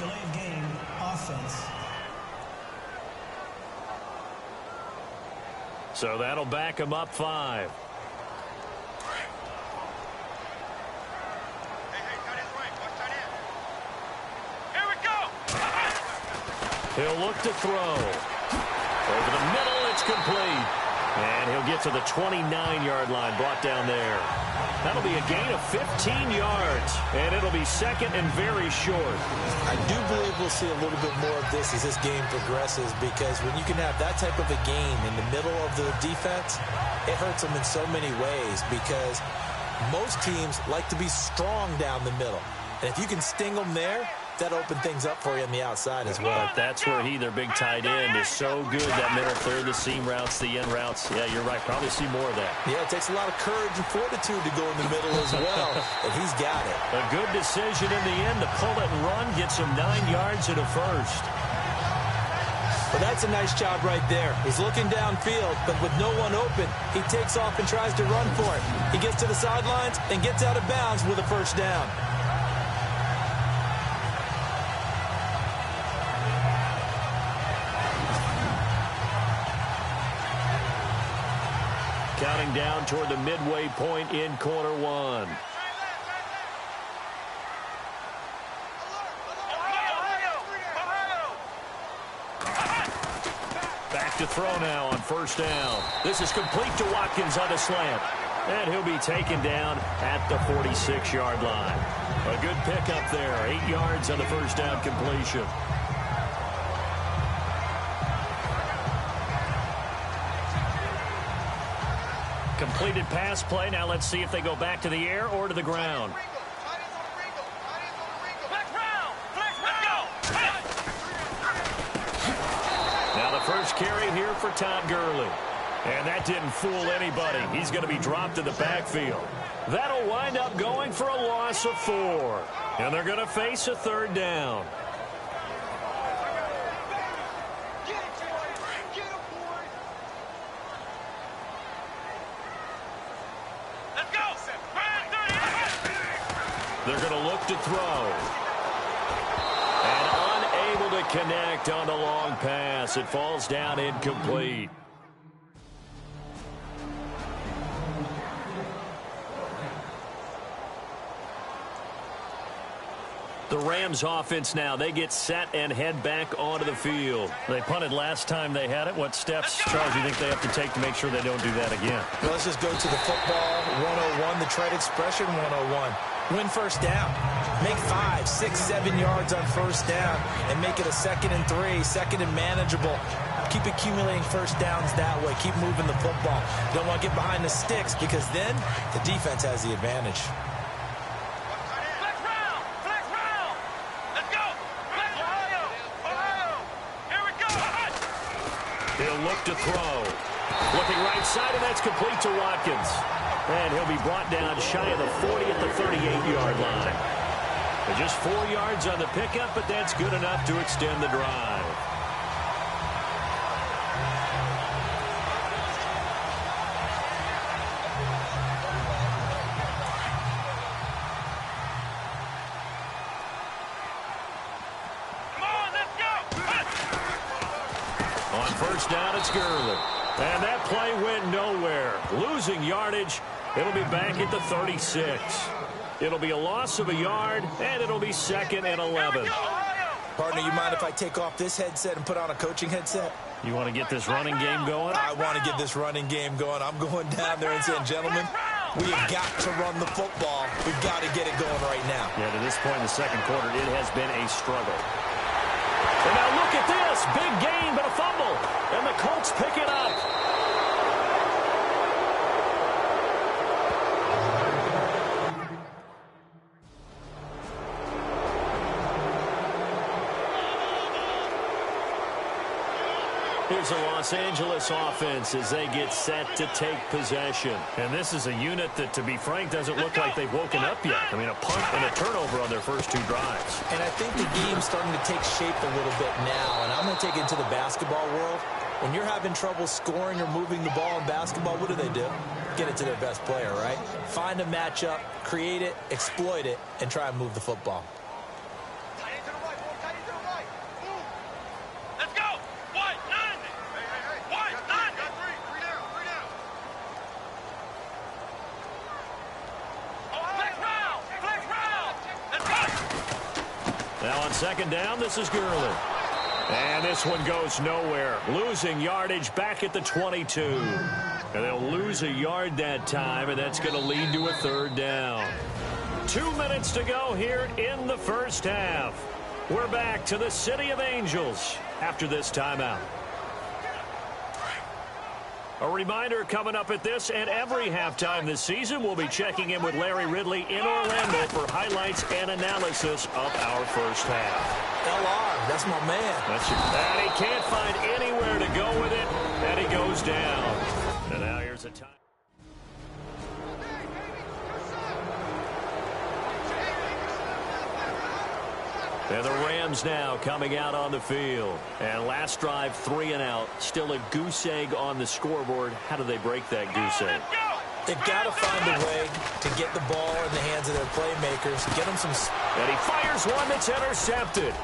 delayed game offense. So that'll back him up 5. He'll look to throw. Over the middle, it's complete. And he'll get to the 29-yard line, brought down there. That'll be a gain of 15 yards, and it'll be second and very short. I do believe we'll see a little bit more of this as this game progresses, because when you can have that type of a game in the middle of the defense, it hurts them in so many ways, because most teams like to be strong down the middle. And if you can sting them there, that open things up for you on the outside as well. But that's where their big tight end, is so good. That middle third, the seam routes, the end routes. Yeah, you're right. Probably see more of that. Yeah, it takes a lot of courage and fortitude to go in the middle as well, and he's got it. A good decision in the end to pull it and run, gets him 9 yards at a first. Well, that's a nice job right there. He's looking downfield, but with no one open, he takes off and tries to run for it. He gets to the sidelines and gets out of bounds with a first down. Counting down toward the midway point in quarter 1. Back to throw now on first down. This is complete to Watkins on the slant. And he'll be taken down at the 46-yard line. A good pickup there. 8 yards on the first down completion. Completed pass play. Now let's see if they go back to the air or to the ground. Now the first carry here for Todd Gurley. And that didn't fool anybody. He's going to be dropped in the backfield. That'll wind up going for a loss of 4. And they're going to face a third down. They're going to look to throw. And unable to connect on the long pass. It falls down incomplete. The Rams offense now, they get set and head back onto the field. They punted last time they had it. What steps, Charles, do you think they have to take to make sure they don't do that again? Well, let's just go to the football 101, the trade expression 101. Win first down. Make 5, 6, 7 yards on first down and make it a 2nd and 3, 2nd and manageable. Keep accumulating first downs that way. Keep moving the football. Don't want to get behind the sticks, because then the defense has the advantage. He'll look to throw. Looking right side, and that's complete to Watkins. And he'll be brought down shy of the 40 at the 38-yard line. And just 4 yards on the pickup, but that's good enough to extend the drive. On first down, it's Gurley. And that play went nowhere. Losing yardage. It'll be back at the 36. It'll be a loss of a yard, and it'll be 2nd and 11. Partner, you mind if I take off this headset and put on a coaching headset? You want to get this running game going? I want to get this running game going. I'm going down there and saying, gentlemen, we have got to run the football. We've got to get it going right now. Yeah, to this point in the second quarter, it has been a struggle. And now look at this. Big gain, but a fumble. And the Colts pick it up. Here's the Los Angeles offense as they get set to take possession. And this is a unit that, to be frank, doesn't look like they've woken up yet. I mean, a punt and a turnover on their first 2 drives. And I think the game's starting to take shape a little bit now. And I'm going to take it to the basketball world. When you're having trouble scoring or moving the ball in basketball, what do? Get it to their best player, right? Find a matchup, create it, exploit it, and try and move the football. On second down, this is Gurley. And this one goes nowhere. Losing yardage back at the 22. And they'll lose a yard that time, and that's going to lead to a third down. 2 minutes to go here in the first half. We're back to the City of Angels after this timeout. A reminder coming up at this and every halftime this season, we'll be checking in with Larry Ridley in Orlando for highlights and analysis of our first half. LR, that's my man. And he can't find anywhere to go with it, and he goes down. And now here's a time. And the Rams now coming out on the field. And last drive, 3 and out. Still a goose egg on the scoreboard. How do they break that goose egg? They've got to find a way to get the ball in the hands of their playmakers. Get them some... And he fires one that's intercepted.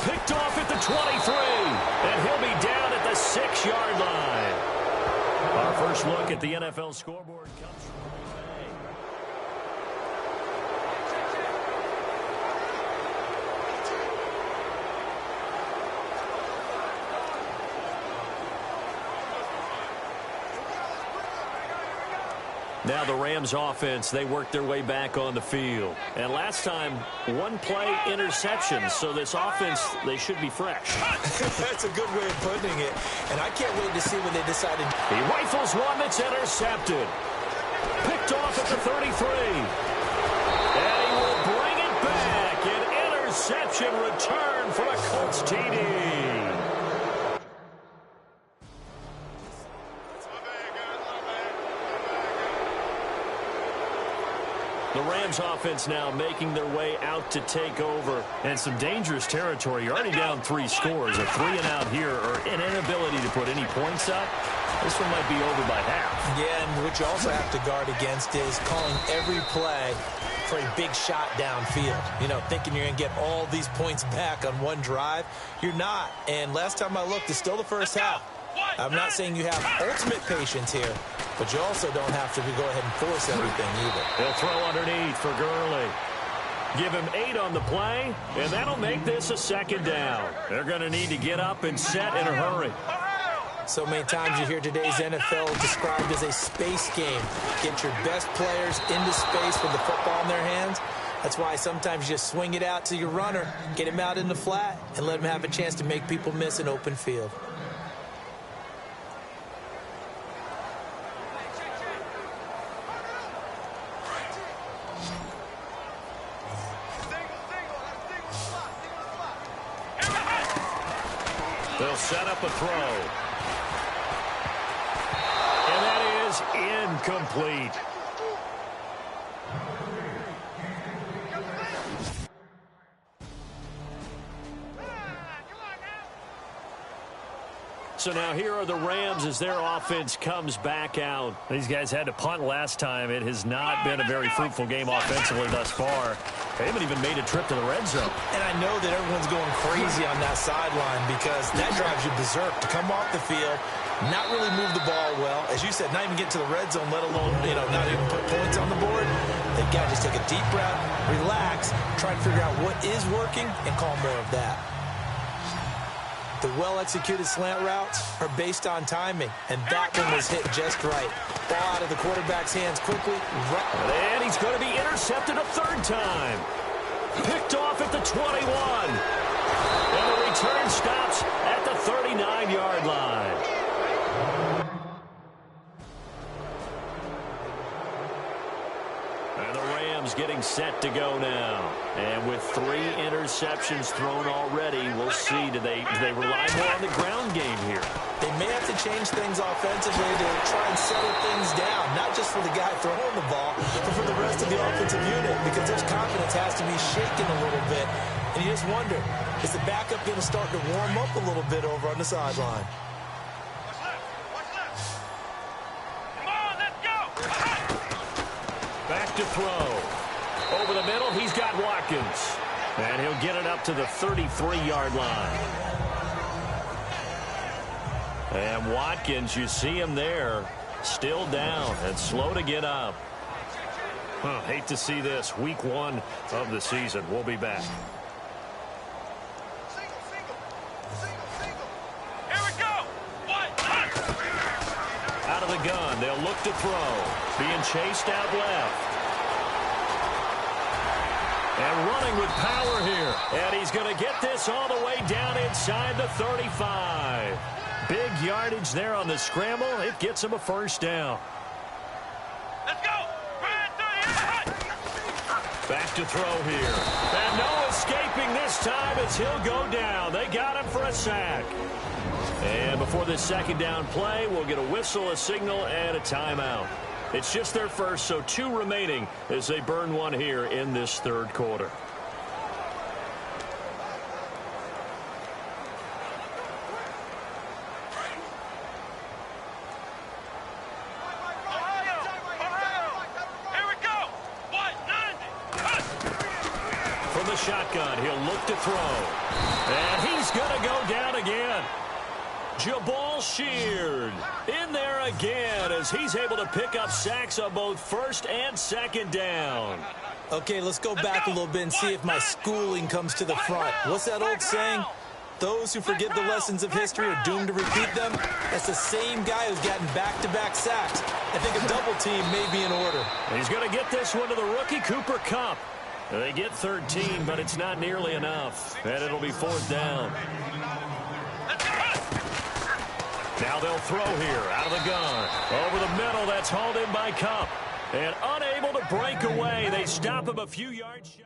Picked off at the 23. And he'll be down at the 6-yard line. Our first look at the NFL scoreboard comes from Green Bay. Now the Rams offense, they worked their way back on the field. And last time, 1 play interception. So this offense, they should be fresh. That's a good way of putting it. And I can't wait to see when they decided. He rifles one that's intercepted. Picked off at the 33. And he will bring it back. An interception return for a Colts TD. The Rams offense now making their way out to take over. And some dangerous territory. You're already down 3 scores. A 3 and out here or an inability to put any points up. This one might be over by half. Yeah, and what you also have to guard against is calling every play for a big shot downfield. You know, thinking you're going to get all these points back on one drive. You're not. And last time I looked, it's still the first half. I'm not saying you have ultimate patience here, but you also don't have to go ahead and force everything either. They'll throw underneath for Gurley. Give him 8 on the play, and that'll make this a second down. They're going to need to get up and set in a hurry. So many times you hear today's NFL described as a space game. Get your best players into space with the football in their hands. That's why sometimes you just swing it out to your runner, get him out in the flat, and let him have a chance to make people miss an open field. They'll set up a throw. And that is incomplete. So now here are the Rams as their offense comes back out. These guys had to punt last time. It has not been a very fruitful game offensively thus far. They haven't even made a trip to the red zone. And I know that everyone's going crazy on that sideline because that drives you berserk to come off the field, not really move the ball well. As you said, not even get to the red zone, let alone, not even put points on the board. They've got to just take a deep breath, relax, try to figure out what is working, and call more of that. The well-executed slant routes are based on timing, and that one was hit just right. Ball out of the quarterback's hands quickly. And he's going to be intercepted a 3rd time. Picked off at the 21. And the return stops at the 39-yard line. And the Rams getting set to go now. And with 3 interceptions thrown already, we'll see. Do they rely more on the ground game here? They may have to change things offensively to try and settle things down, not just for the guy throwing the ball, but for the rest of the offensive unit, because their confidence has to be shaken a little bit. And you just wonder, is the backup going to start to warm up a little bit over on the sideline? Back to throw. Over the middle, he's got Watkins. And he'll get it up to the 33-yard line. And Watkins, you see him there, still down and slow to get up. Hate to see this. Week 1 of the season. We'll be back. look to throw. Being chased out left. And running with power here. And he's going to get this all the way down inside the 35. Big yardage there on the scramble. It gets him a first down. Let's go. Back to throw here. And no escaping this time as he'll go down. They got him for a sack. And before this second down play, we'll get a whistle, a signal, and a timeout. It's just their first, so 2 remaining as they burn one here in this third quarter. From the shotgun, he'll look to throw. And he's going to go down again. Jabal Sheard in there again as he's able to pick up sacks on both first and second down. Okay, let's go back a little bit and see if my schooling comes to the front. What's that old saying? Those who forget the lessons of history are doomed to repeat them. That's the same guy who's gotten back-to-back sacks. I think a double team may be in order. He's going to get this one to the rookie, Cooper Kupp. They get 13, but it's not nearly enough. And it'll be 4th down. Now they'll throw here out of the gun. Over the middle, that's hauled in by Kupp. And unable to break away. They stop him a few yards shy.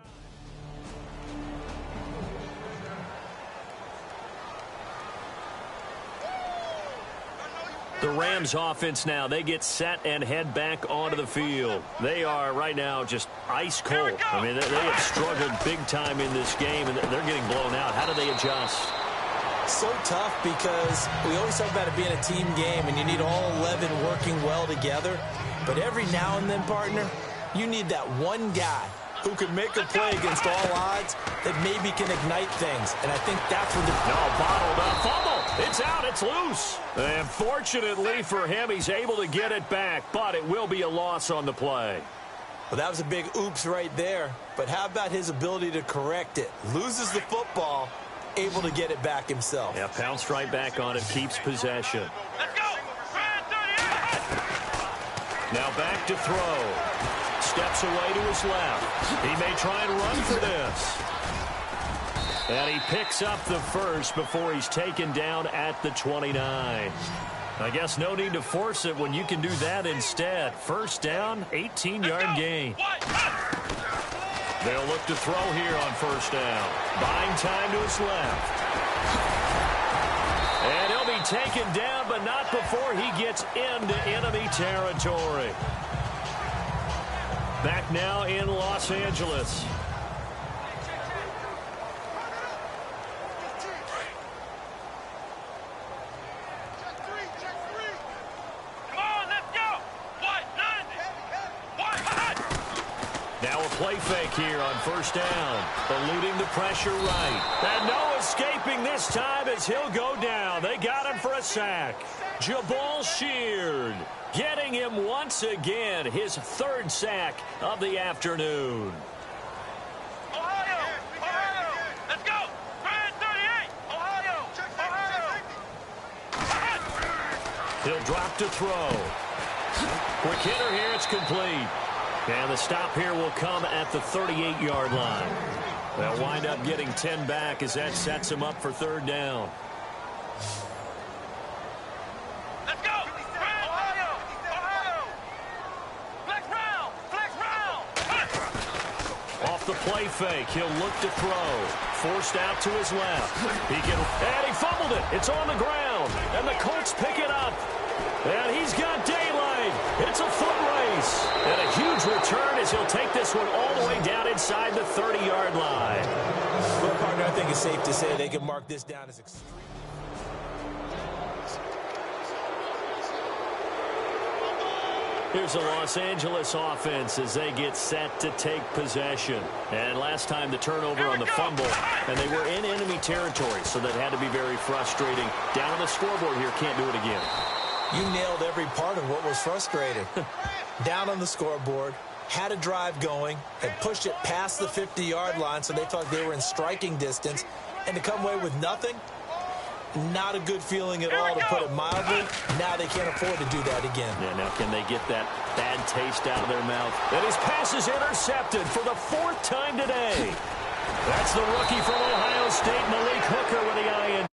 The Rams offense now, they get set and head back onto the field. They are right now just ice cold. I mean, they have struggled big time in this game, and they're getting blown out. How do they adjust? So tough because we always talk about it being a team game, and you need all 11 working well together. But every now and then, partner, you need that one guy who can make a play against all odds that maybe can ignite things. And I think that's what bottled up. Fumble. It's out. It's loose. And fortunately for him, he's able to get it back. But it will be a loss on the play. Well, that was a big oops right there. But how about his ability to correct it? Loses the football, able to get it back himself. Yeah, pounced right back on it, keeps possession. Let's go. Now back to throw. Steps away to his left. He may try and run for this. And he picks up the first before he's taken down at the 29. I guess no need to force it when you can do that instead. First down, 18-yard gain. They'll look to throw here on first down. Buying time to his left. And he'll be taken down, but not before he gets into enemy territory. Back now in Los Angeles. Now a play fake here on first down. Eluding the pressure right. And no escaping this time as he'll go down. They got him for a sack. Jabal Sheard getting him once again. His 3rd sack of the afternoon. Ohio! Let's go! Brand 38! Ohio! He'll drop to throw. Quick hitter here. It's complete. And the stop here will come at the 38-yard line. They'll wind up getting 10 back as that sets him up for 3rd down. Let's go! Ohio! Flex round! Off the play fake, he'll look to throw. Forced out to his left. And he fumbled it. It's on the ground. And the Colts pick it up. And he's got daylight. It's a foot race. And a huge return as he'll take this one all the way down inside the 30-yard line. Well, partner, I think it's safe to say they can mark this down as extreme. Here's the Los Angeles offense as they get set to take possession. And last time the turnover on the fumble, and they were in enemy territory, so that had to be very frustrating. Down on the scoreboard here, can't do it again. You nailed every part of what was frustrating. Down on the scoreboard, had a drive going, had pushed it past the 50-yard line, so they thought they were in striking distance, and to come away with nothing, Not a good feeling at all, to put it mildly. Now they can't afford to do that again. Yeah, now can they get that bad taste out of their mouth? And his pass is intercepted for the 4th time today. That's the rookie from Ohio State, Malik Hooker, with the INT.